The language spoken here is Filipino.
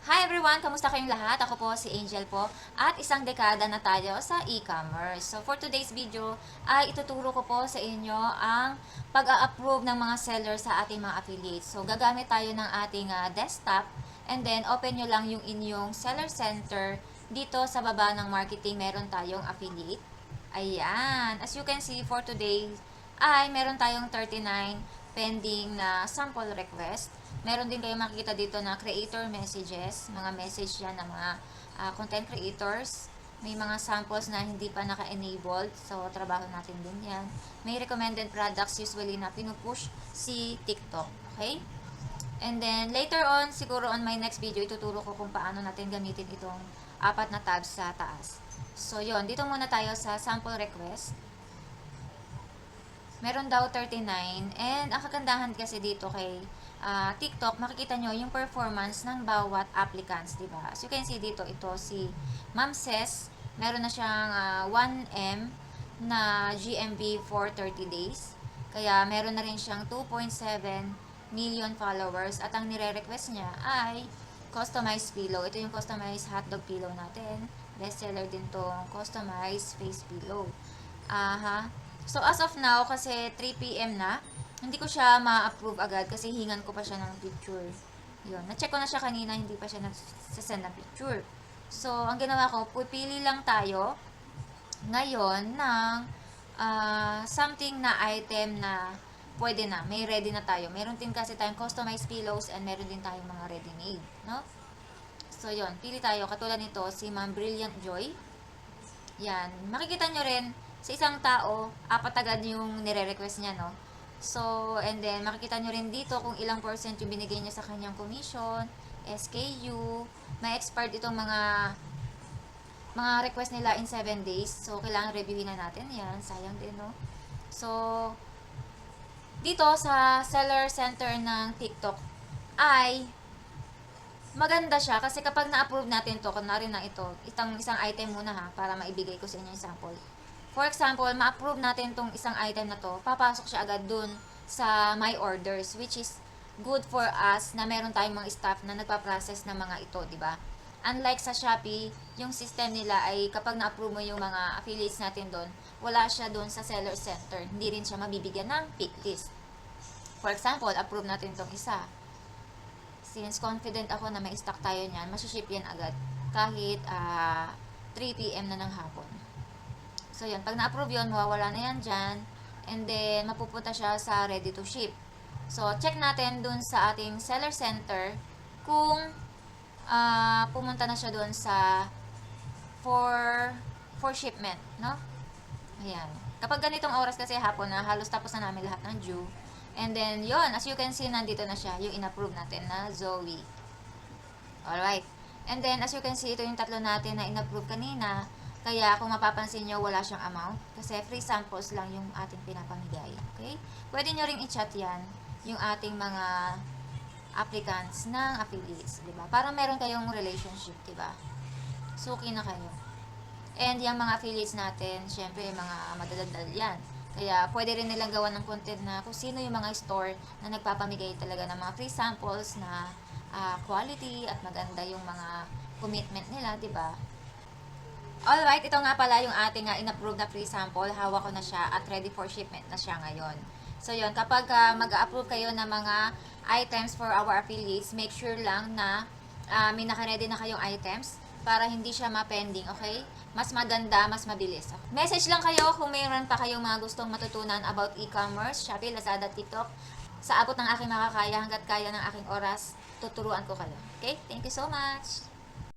Hi everyone! Kamusta kayong lahat? Ako po si Angel po at isang dekada na tayo sa e-commerce. So for today's video ay ituturo ko po sa inyo ang pag-a-approve ng mga seller sa ating mga affiliates. So gagamit tayo ng ating desktop and then open nyo lang yung inyong seller center. Dito sa baba ng marketing meron tayong affiliate. Ayan. As you can see for today ay meron tayong 39 pending na sample request. Meron din kayo makikita dito na creator messages, mga message yan ng mga content creators. May mga samples na hindi pa naka-enabled, so trabaho natin din yan. May recommended products usually na pinupush si TikTok, okay? And then later on, siguro on my next video, ituturo ko kung paano natin gamitin itong apat na tabs sa taas. So yon, dito muna tayo sa sample request. Meron daw 39 and ang kagandahan kasi dito kay TikTok, makikita nyo yung performance ng bawat applicants, diba? As you can see dito, ito si Ma'am Ses, meron na siyang 1M na GMV for 30 days. Kaya meron na rin siyang 2.7 million followers at ang nire-request niya ay customized pillow. Ito yung customized hotdog pillow natin. Bestseller din tong customized face pillow. So, as of now, kasi 3 PM na, hindi ko siya ma-approve agad kasi hingan ko pa siya ng picture. Yun. Na-check ko na siya kanina, hindi pa siya nagsasend ng picture. So, ang ginawa ko, pupili lang tayo ngayon ng something na item na pwede na. May ready na tayo. Meron din kasi tayong customized pillows and meron din tayong mga ready-made. No? So, yun. Pili tayo. Katulad nito, si Ma'am Brilliant Joy. Yan. Makikita nyo rin, sa isang tao, apat agad yung nire-request niya, no? So, and then, makikita nyo rin dito kung ilang percent yung binigay niya sa kanyang commission, SKU, may expired itong mga request nila in 7 days. So, kailangan reviewin na natin. Yan, sayang din, no? So, dito sa seller center ng TikTok ay maganda siya kasi kapag na-approve natin to, kunwari na ito, isang item muna ha, para maibigay ko sa inyo yung sample. For example, ma-approve natin tong isang item na to, papasok siya agad dun sa my orders, which is good for us na meron tayong mga staff na nagpa-process ng mga ito, di ba? Unlike sa Shopee, yung system nila ay kapag na-approve mo yung mga affiliates natin doon, wala siya doon sa seller center. Hindi rin siya mabibigyan ng pick list. For example, approve natin tong isa. Since confident ako na may stock tayo niyan, masiship yan agad kahit 3 PM na ng hapon. So, yun. Pag na-approve yun, mawawala na yan dyan. And then, mapupunta siya sa ready to ship. So, check natin dun sa ating seller center kung pumunta na siya dun sa for shipment, no? Ayan. Kapag ganitong oras kasi hapon na, halos tapos na namin lahat ng due. And then, yun. As you can see, nandito na siya. Yung in-approve natin na Zoe. Alright. And then, as you can see, ito yung tatlo natin na in-approve kanina. Kaya kung mapapansin nyo, wala siyang amount. Kasi free samples lang yung ating pinapamigay. Okay? Pwede nyo ring i-chat yan, yung ating mga applicants ng affiliates. Diba? Para meron kayong relationship. Diba? Suki na kayo. And yung mga affiliates natin, syempre, mga madadaldal yan. Kaya pwede rin nilang gawa ng content na kung sino yung mga store na nagpapamigay talaga ng mga free samples na quality at maganda yung mga commitment nila. Diba? Alright, ito nga pala yung ating in-approve na free sample. Hawak ko na siya at ready for shipment na siya ngayon. So, yun. Kapag mag-approve kayo ng mga items for our affiliates, make sure lang na may naka-ready na kayong items para hindi siya ma-pending, okay? Mas maganda, mas mabilis. Message lang kayo kung mayroon pa kayong mga gustong matutunan about e-commerce, Shopee, Lazada, TikTok. Sa abot ng aking makakaya, hanggat kaya ng aking oras, tuturuan ko kayo. Okay? Thank you so much!